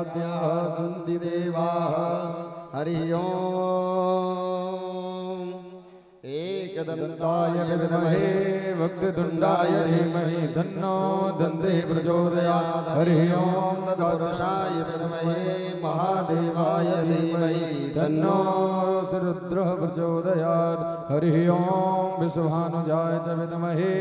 आद्याः सन्ति देवाः हरि ओम्। एकदन्ताय विद्महे वक्रतुण्डाय धीमहि तन्नो दन्तिः प्रचोदयात्। हरि ओम् तत्पुरुषाय विद्महे महादेवाय धीमहि तन्नो रुद्रः प्रचोदयात्। हरि ओम् विश्वभानुजाय च विद्महे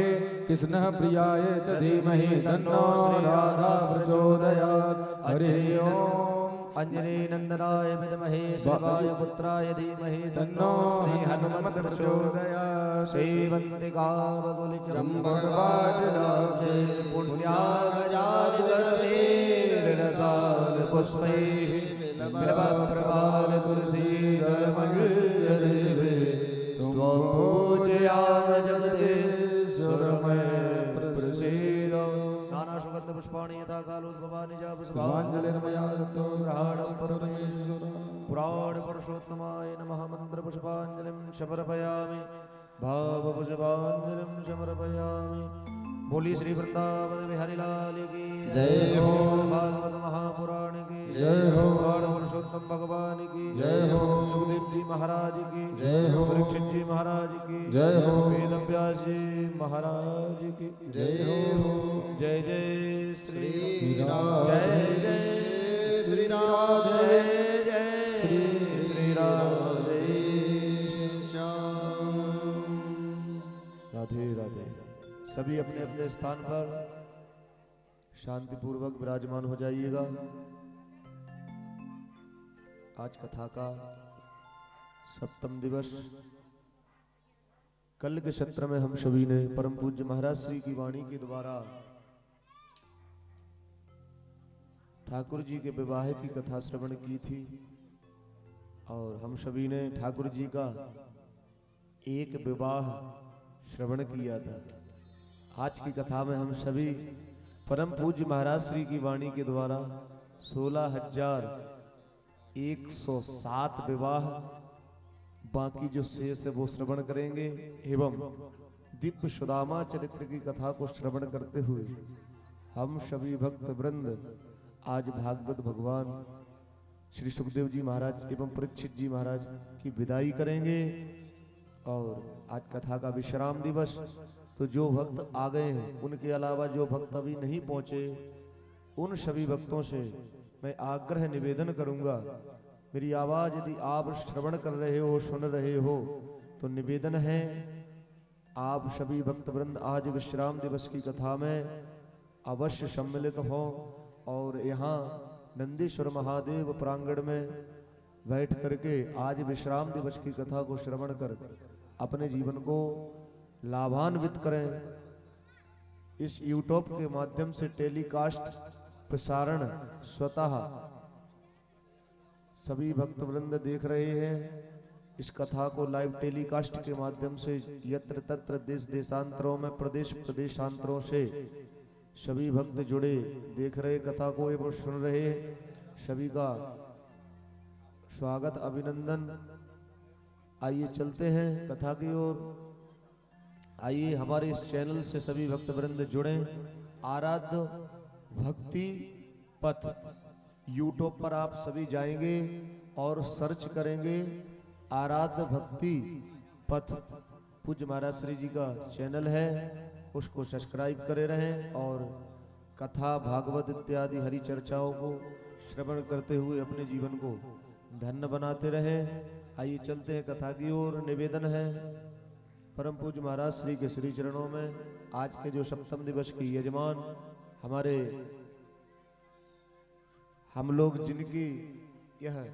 कृष्णः प्रियाय च धीमहि तन्नो राधा प्रचोदयात्। हरि ओम् अंजनीनंदनाय विद्महे शिवाय पुत्राय धीमहि तन्नो श्री हनुमत् प्रचोदयात्। श्रीवन्तिकावकुलचम्बकवाटिलाब्जे पुण्यागजादिगर्भेर्रसाल पुष्पैः बिल्वप्रवाल तुलसीदलमञ्जरीभिः त्वं पूजयाम जगदीश्वरमय प्रसीद। नाना सुगंध पुष्पाणि यथा कालोद्भवानि च पुष्पाञ्जलिर्मया दत्तो ग्रहाणं परमेश्वर। पुराण पुरुषोत्तमाय नमः मंत्र पुष्पाञ्जलिं समर्पयामि भाव पुष्पाञ्जलिं समर्पयामि। बोली श्री वृंदावन बिहारी लाल की जय हो। भागवत महापुराण की जय हो। पुराण पुरुषोत्तम भगवान की जय हो। सुखदेव जी महाराज की जय हो। परीक्षित जी महाराज की जय हो। वेद व्यास जी महाराज की जय हो। जय जय श्री राम। जय जय श्री राम। जय जय श्री राधे श्याम। राधे राधे। सभी अपने अपने स्थान पर शांतिपूर्वक विराजमान हो जाइएगा। आज कथा का सप्तम दिवस। कल के सत्र में हम सभी ने परम पूज्य महाराज श्री की वाणी के द्वारा ठाकुर जी के विवाह की कथा श्रवण की थी और हम सभी ने ठाकुर जी का एक विवाह श्रवण किया था। आज की कथा में हम सभी परम पूज्य महाराज श्री की वाणी के द्वारा 16,107 विवाह बाकी जो शेष है वो श्रवण करेंगे एवं दिव्य सुदामा चरित्र की कथा को श्रवण करते हुए हम सभी भक्त वृंद आज भागवत भगवान श्री सुखदेव जी महाराज एवं परीक्षित जी महाराज की विदाई करेंगे। और आज कथा का विश्राम दिवस, तो जो भक्त आ गए हैं उनके अलावा जो भक्त अभी नहीं पहुंचे उन सभी भक्तों से मैं आग्रह निवेदन करूंगा, मेरी आवाज यदि आप श्रवण कर रहे हो सुन रहे हो तो निवेदन है आप सभी भक्त वृंद आज विश्राम दिवस की कथा में अवश्य सम्मिलित हो और यहाँ नंदीश्वर महादेव प्रांगण में बैठ करके आज विश्राम दिवस की कथा को श्रवण कर अपने जीवन को लाभान्वित करें। इस यूट्यूब के माध्यम से टेलीकास्ट प्रसारण स्वतः सभी भक्त वृंद देख रहे हैं। इस कथा को लाइव टेलीकास्ट के माध्यम से यत्र तत्र देश देशांतरों में प्रदेश प्रदेशांतरों से सभी भक्त जुड़े देख रहे कथा को एवं सुन रहे हैं। सभी का स्वागत अभिनंदन। आइए चलते हैं कथा की ओर। आइए हमारे इस चैनल से सभी भक्त वृंद जुड़े। आराध्य भक्ति पथ यूट्यूब पर आप सभी जाएंगे और सर्च करेंगे आराध्य भक्ति पथ। पूज्य महाराज श्री जी का चैनल है, उसको सब्सक्राइब करे रहें और कथा भागवत इत्यादि हरि चर्चाओं को श्रवण करते हुए अपने जीवन को धन्य बनाते रहें। आइए चलते हैं कथा की ओर। निवेदन है परम पूज्य महाराज श्री के श्री चरणों में आज के जो सप्तम दिवस की यजमान हमारे हम लोग जिनकी यह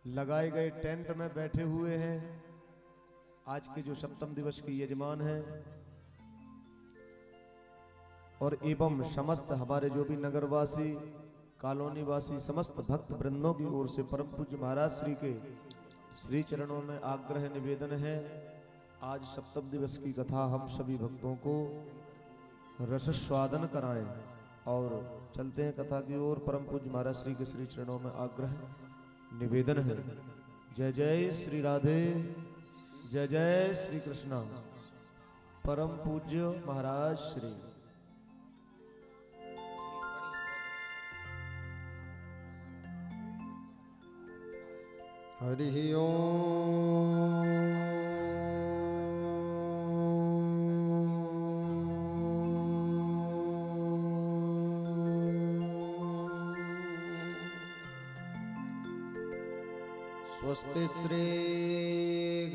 लगाए गए टेंट में बैठे हुए हैं, आज के जो सप्तम दिवस की यजमान है और एवं समस्त हमारे जो भी नगरवासी कॉलोनी वासी समस्त भक्त वृंदों की ओर से परम पूज्य महाराज श्री के श्री चरणों में आग्रह निवेदन है। आज सप्तम दिवस की कथा हम सभी भक्तों को रसस्वादन कराएं और चलते हैं कथा की ओर। परम पूज्य महाराज श्री के श्री चरणों में आग्रह निवेदन है। जय जय श्री राधे, जय जय श्री कृष्णा। परम पूज्य महाराज श्री। हरि स्वस्ति श्री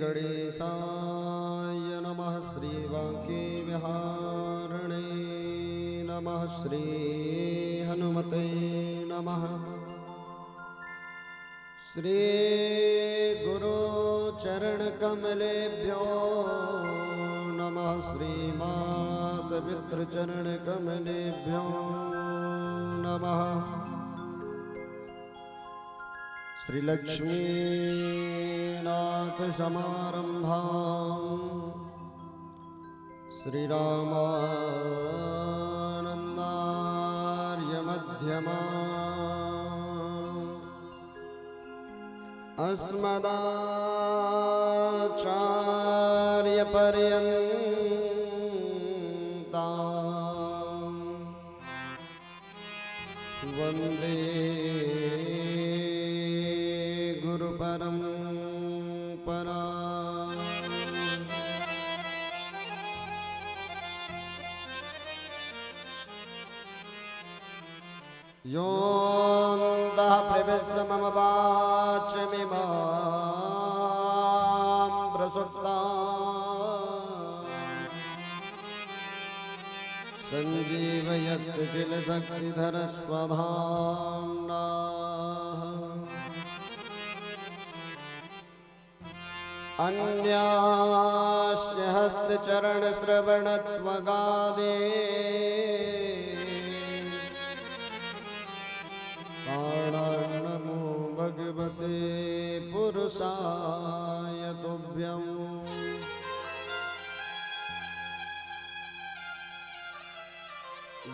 गणेशाय नमः। श्री वांके विहारणे नमः। श्री हनुमते नमः। श्री गुरु चरण कमलेभ्यो नमः। श्रीमात पितृ चरण कमलेभ्यो नमः। श्री लक्ष्मीनाथ समारंभां श्री रामानंदार्य मध्यमाम् अस्मदाचार्य पर्यन्तां वन्दे गुरु परंपरा। योऽन्तः प्रविश्य मम वाचमिमां प्रसुप्तां सञ्जीवयत् किल शक्तिधरस्वधाम्ना। अन्यास्य हस्तचरणश्रवणत्वगादे नमो भगवते पुरुषाय तुभ्यम्।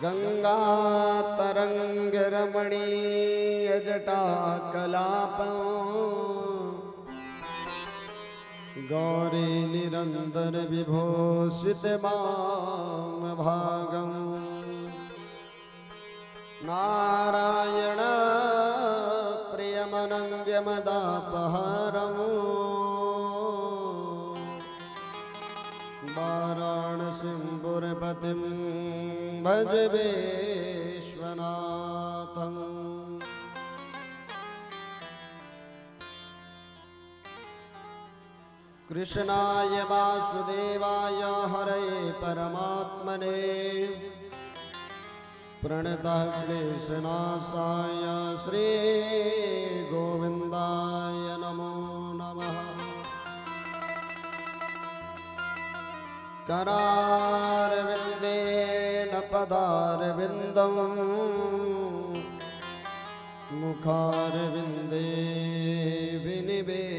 गंगातरंगरमणीयजटाकलापम् गौरी निरंतर विभूषित माम भागम। नारायण प्रियमनंग्यमदापहरम् वाराणसीं पुरपतिं भज विश्वनाथम्। कृष्णाय वासुदेवाय हरये परमात्मने प्रणतः क्लेशनाशाय श्री गोविंदाय नमो नमः। करारविन्देन पदारविन्दम् मुखारविन्दे विनिवेशयन्तम्।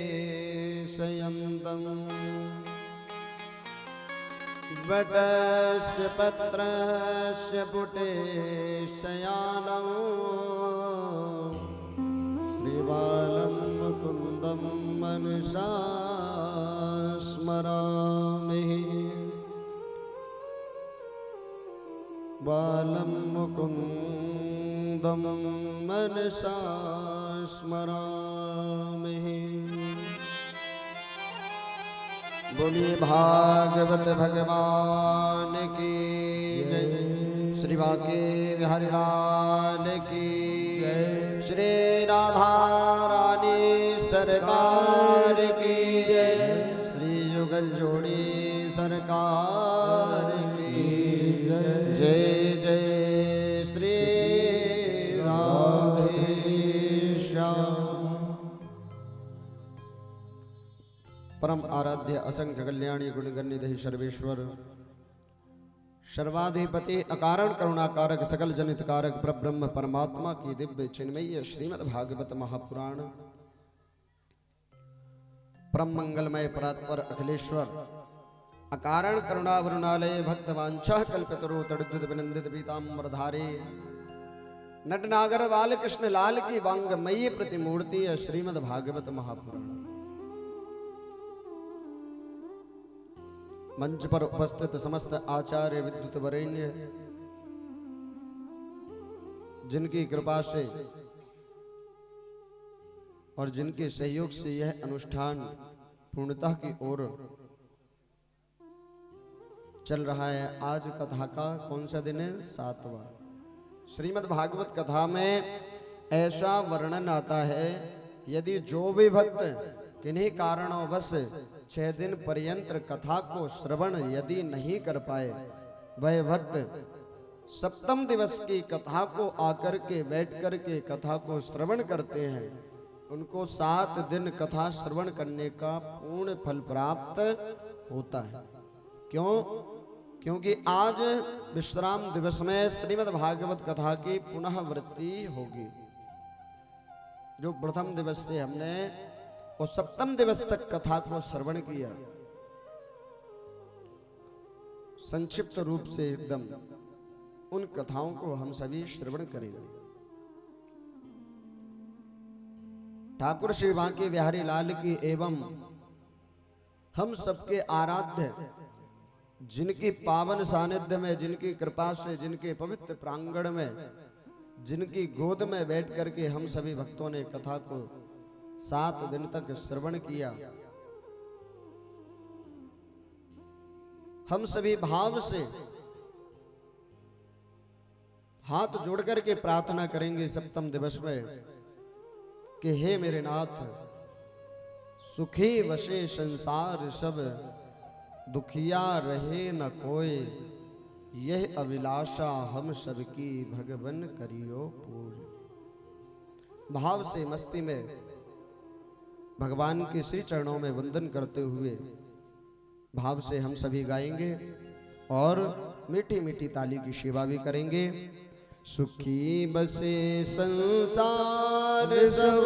वटस्य पत्रस्य पुटे शयानम् श्रीबालं मुकुन्दं मनसा स्मरामि। बालं मुकुन्दं मनसा स्मरामि। बोलिए भागवत भगवान की जय। श्री बांके बिहारी लाल की जय। श्री राधा रानी सरकार की जय। श्री युगल जोड़ी सरकार की जय। जय जय श्री राधे श्याम। परम आराध्य असंख्य कल्याणी गुणगण्य सर्वेश्वर सर्वाधिपति अकारण करुणाकारक सकल जनित कारक परब्रह्म परमात्मा की दिव्य चिन्मयी श्रीमद् भागवत महापुराण परम मंगलमय परात्पर अखिलेश्वर अकारण करुणावरुणालय भक्तवांछः कल्पतरु तड़ुद्युत विनंदित पीताम्बरधारी नटनागर बालकृष्ण लाल की वांगमयी प्रतिमूर्ति श्रीमद् भागवत महापुराण। मंच पर उपस्थित समस्त आचार्य विद्युत वरेण्य जिनकी कृपा से और जिनके सहयोग से यह अनुष्ठान पूर्णता की ओर चल रहा है। आज कथा का कौन सा दिन है? 7वां। श्रीमद् भागवत कथा में ऐसा वर्णन आता है, यदि जो भी भक्त किन्हीं कारणोंवश 6 दिन पर्यंत कथा को श्रवण यदि नहीं कर पाए, वह भक्त 7वें दिवस की कथा को आकर के बैठ कर के कथा को श्रवण करते हैं, उनको 7 दिन कथा श्रवण करने का पूर्ण फल प्राप्त होता है। क्यों? क्योंकि आज विश्राम दिवस में श्रीमद् भागवत कथा की पुनः वृत्ति होगी। जो प्रथम दिवस से हमने और 7वें दिवस तक कथा को श्रवण किया, संक्षिप्त रूप से एकदम उन कथाओं को हम सभी श्रवण करेंगे। ठाकुर श्री बांके बिहारी लाल की एवं हम सबके आराध्य, जिनकी पावन सानिध्य में, जिनकी कृपा से, जिनके पवित्र प्रांगण में, जिनकी गोद में बैठ करके हम सभी भक्तों ने कथा को 7 दिन तक श्रवण किया, हम सभी भाव से हाथ जोड़ करके प्रार्थना करेंगे 7वें दिवस में कि हे मेरे नाथ, सुखी वशे संसार सब, दुखिया रहे न कोई, यह अभिलाषा हम सबकी भगवन करियो पूरी। भाव से मस्ती में भगवान के श्री चरणों में वंदन करते हुए भाव से हम सभी गाएंगे और मीठी मीठी ताली की सेवा भी करेंगे। सुखी बसे संसार सब,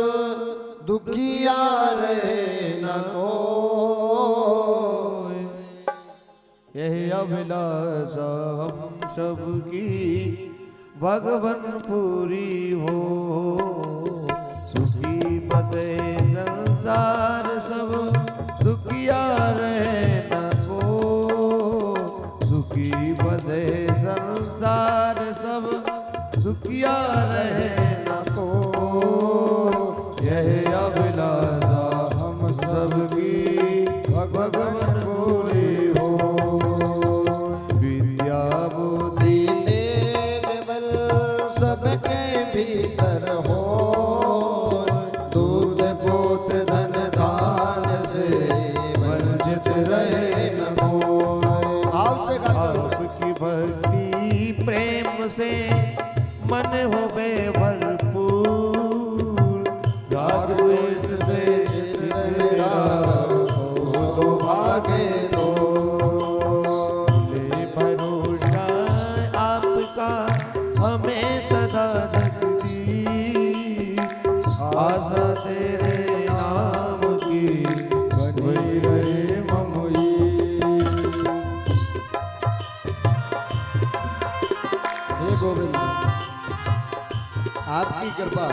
दुखिया रहे न कोई, यही अभिलाषा हम सबकी भगवन पूरी हो। सुखी बसे संसार सब, दुखिया रहे न को। सुखी बसे संसार सब, दुखिया रहे न को, यह अभिलाषा हम सबकी भगवन पूरी हो। विद्या बुद्धि तेज बल सबके भीतर हो, दूध पोत धन दान से वंचित रहे न कोई। आपकी भक्ति प्रेम से मन हो भरपूर, राग द्वेष से चित्त मेरा सौभाग्य दो। ले भरोसा आपका हमें सदा जगदी, आशा तेरे नाम की बनी रहे ममोई। हे गोविंद, आपकी कृपा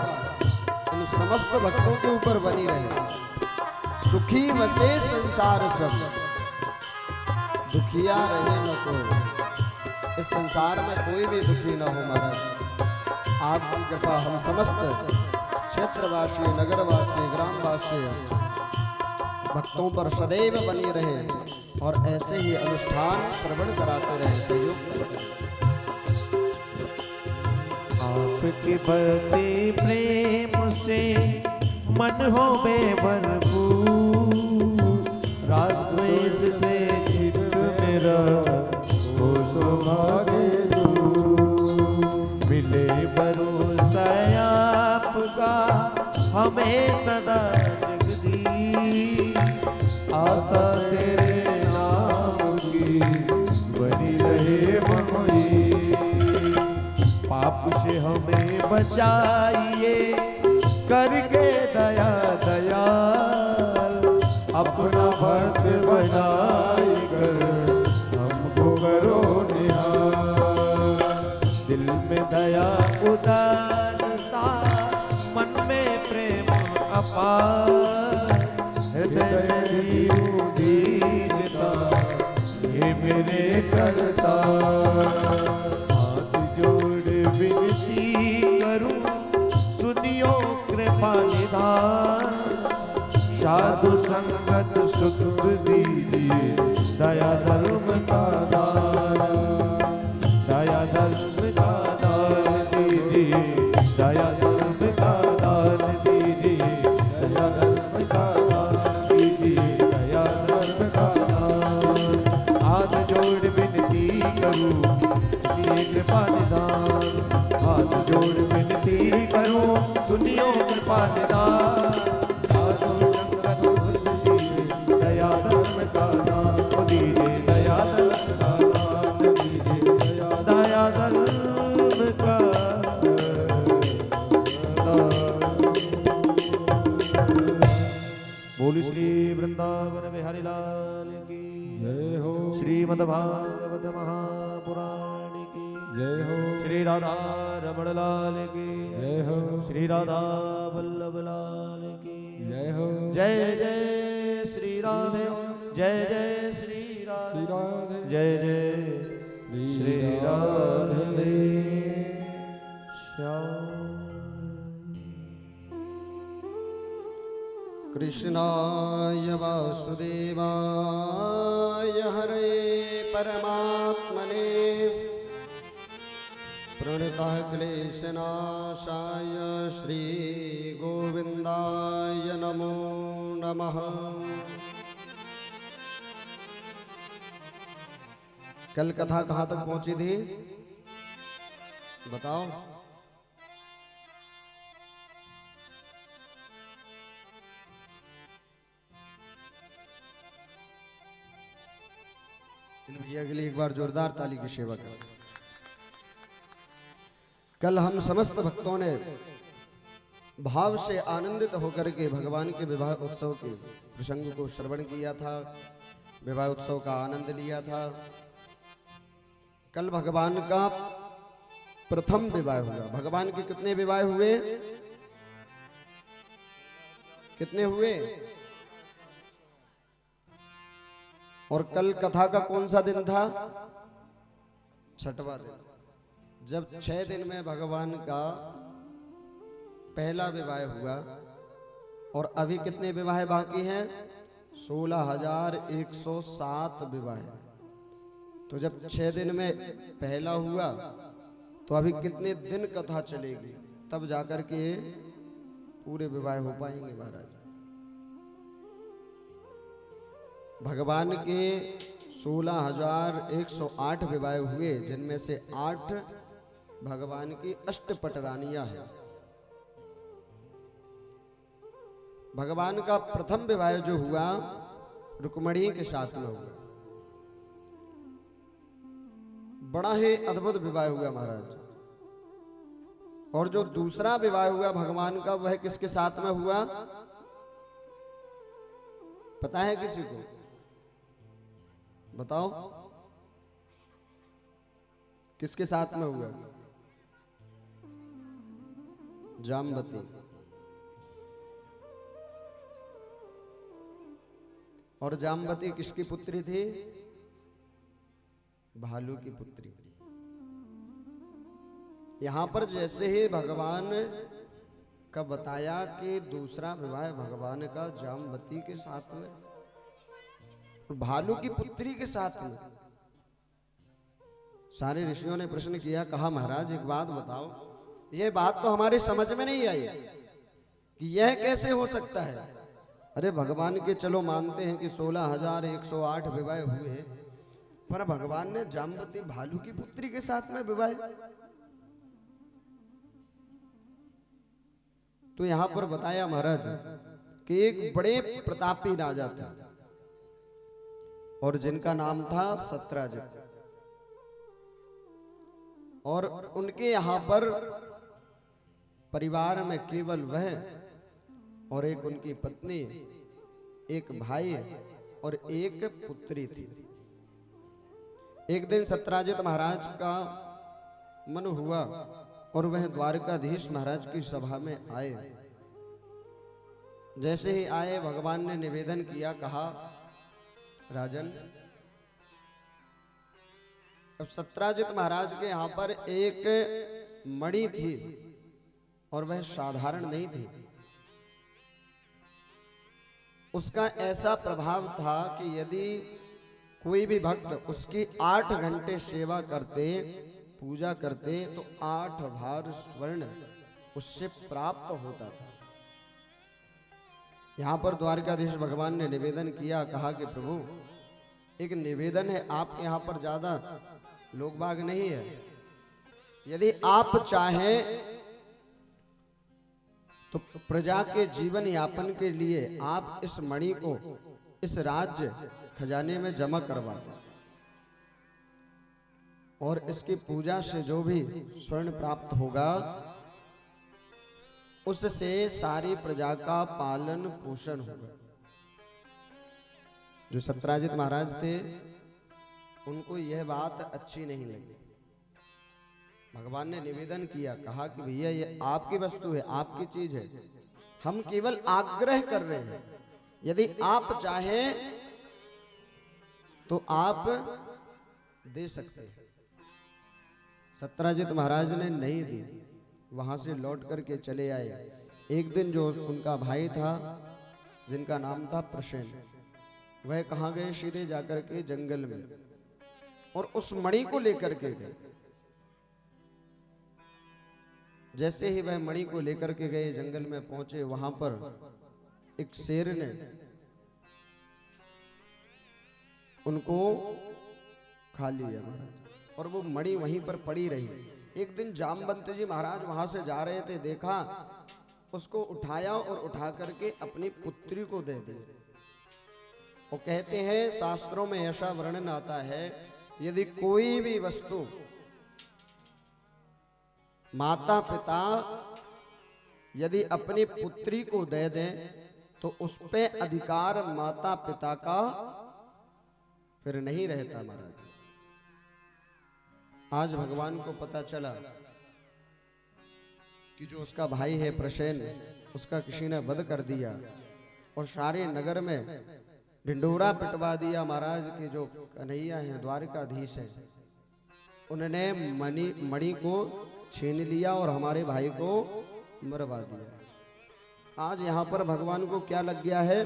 इन समस्त भक्तों के ऊपर बनी रहे। सुखी वसे संसार सब, दुखिया रहे न कोई। इस संसार में कोई भी दुखी न हो महाराज। आपकी कृपा हम समस्त क्षेत्रवासी, नगरवासी, ग्रामवासी भक्तों पर सदैव बनी रहे और ऐसे ही अनुष्ठान श्रवण कराते रहे, सहयोग करते रहे। आपके भक्ति प्रेम से मन हो भरपूर, राग द्वेष से चित्त मेरा हो सौभाग्य दूर। मिले भरोसा आपका हमें सदा जगदी, आशा तेरे नाम की बनी रहे ममोई। पाप से हमें बचाइए करके दया दयाल, अपना भक्त बनाए कर हमको करो निहाल। दिल में दया उदारता, मन में प्रेम अपार, हृदय में दीनता ये मेरे करता। हाथ जोड़ विनती करूं, सुनियो कृपा निधान, तुम दीजिए दया धर्म का दान, दया धर्म का दान दीजिए, दया धर्म का दान दीजिए, दया धर्म का दान दीजिए, दया धर्म का दान। हाथ जोड़ विनती करूं सुनिए कृपा निदान, हाथ जोड़ विनती करूं सुनियो कृपा निदान। साधु संगत बुद्ध दीजिए दया धर्म का दान दीजिए, दया धर्म का दान दीजिए, दया धर्म का बोल श्री वृंदावन बिहारी लाल की जय हो, श्रीमद् भागवत महापुराण की जय हो, श्री राधा रमण लाल की जय हो, श्री राधा वल्लभ लाल की जय हो। जय जय श्री राधे, जय जय श्री श्री राधे, राधे, जय जय श्री राधे श्याम। कृष्णाय वासुदेवाय हरे परमात्मने प्रणतः क्लेशनाशाय श्री गोविंदाय नमो नमः। कल कथा कहाँ तक पहुंची थी बताओ? भैया के लिए एक बार जोरदार ताली की सेवा करें। कल हम समस्त भक्तों ने भाव से आनंदित होकर के भगवान के विवाह उत्सव के प्रसंग को श्रवण किया था, विवाह उत्सव का आनंद लिया था। कल भगवान का प्रथम विवाह हुआ। भगवान के कितने विवाह हुए? कितने हुए? और कल कथा का कौन सा दिन था? छठवां दिन। जब 6 दिन में भगवान का पहला विवाह हुआ और अभी कितने विवाह बाकी हैं? 16,107 विवाह। तो जब 6 दिन में पहला हुआ तो अभी कितने दिन कथा चलेगी, तब जाकर के पूरे विवाह हो पाएंगे महाराज। भगवान के 16,108 विवाह हुए, जिनमें से 8 भगवान की अष्टपटरानियां हैं। भगवान का प्रथम विवाह जो हुआ रुक्मिणी के साथ में हुआ। बड़ा ही अद्भुत विवाह हुआ महाराज। और जो दूसरा विवाह हुआ भगवान का, वह किसके साथ में हुआ पता है किसी को? बताओ किसके साथ में हुआ? जामवती। और जामवती किसकी पुत्री थी? भालू की पुत्री। यहां पर जैसे ही भगवान का बताया कि दूसरा विवाह भगवान का जामवती के साथ में, भालू की पुत्री के साथ में, सारे ऋषियों ने प्रश्न किया, कहा महाराज एक बात बताओ, यह बात तो हमारे समझ में नहीं आई कि यह कैसे हो सकता है। अरे भगवान के चलो मानते हैं कि 16,108 विवाह हुए, पर भगवान ने जामवती भालू की पुत्री के साथ में विवाह। तो यहां पर बताया महाराज कि एक बड़े प्रतापी राजा थे और जिनका नाम था सत्राजित। और उनके यहां पर परिवार में केवल वह और एक उनकी पत्नी, एक भाई और एक पुत्री थी। एक दिन सत्राजित महाराज का मन हुआ और वह द्वारकाधीश महाराज की सभा में आए। जैसे ही आए भगवान ने निवेदन किया, कहा राजन, अब सत्राजित महाराज के यहां पर एक मणि थी और वह साधारण नहीं थी। उसका ऐसा प्रभाव था कि यदि कोई भी भक्त उसकी 8 घंटे सेवा करते, पूजा करते, तो 8 भार स्वर्ण उससे प्राप्त होता था। यहां पर द्वारकाधीश भगवान ने निवेदन किया, कहा कि प्रभु एक निवेदन है, आपके यहां पर ज्यादा लोग बाग नहीं है, यदि आप चाहें तो प्रजा के जीवन यापन के लिए आप इस मणि को इस राज्य खजाने में जमा करवा दें और इसकी पूजा से जो भी स्वर्ण प्राप्त होगा उससे सारी प्रजा का पालन पोषण होगा। जो सत्राजित महाराज थे उनको यह बात अच्छी नहीं लगी। भगवान ने निवेदन किया, कहा कि भैया ये आपकी वस्तु है, आपकी चीज है, हम केवल आग्रह कर रहे हैं, यदि आप चाहें तो आप दे सकते हैं। सत्राजित महाराज ने नहीं दी, वहां से लौट करके चले आए। एक दिन जो उनका भाई था जिनका नाम था प्रसेन, वह कहां गए, सीधे जाकर के जंगल में और उस मणि को लेकर के गए। जैसे ही वह मणि को लेकर के गए, जंगल में पहुंचे, वहां पर एक शेर ने उनको खा लिया महाराज, और वो मणि वहीं पर पड़ी रही। एक दिन जामवंत जी महाराज वहां से जा रहे थे, देखा, उसको उठाया और उठा करके अपनी पुत्री को दे दिया। वो कहते हैं शास्त्रों में ऐसा वर्णन आता है, यदि कोई भी वस्तु माता पिता यदि अपनी पुत्री को दे दें तो उस पे अधिकार माता पिता का फिर नहीं रहता महाराज। आज भगवान को पता चला कि जो उसका भाई है प्रसेन, उसका किसी ने वध कर दिया और सारे नगर में ढिंडोरा पिटवा दिया। महाराज के जो कन्हैया हैं, द्वारकाधीश हैं, उन्होंने मणि को छीन लिया और हमारे भाई को मरवा दिया। आज यहां पर भगवान को क्या लग गया है,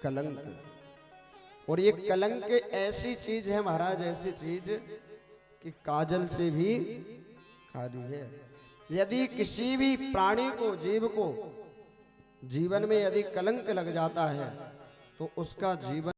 कलंक। और ये कलंक ऐसी चीज है महाराज, ऐसी चीज कि काजल से भी खाली है। यदि किसी भी प्राणी को, जीव को जीवन में यदि कलंक लग जाता है तो उसका जीवन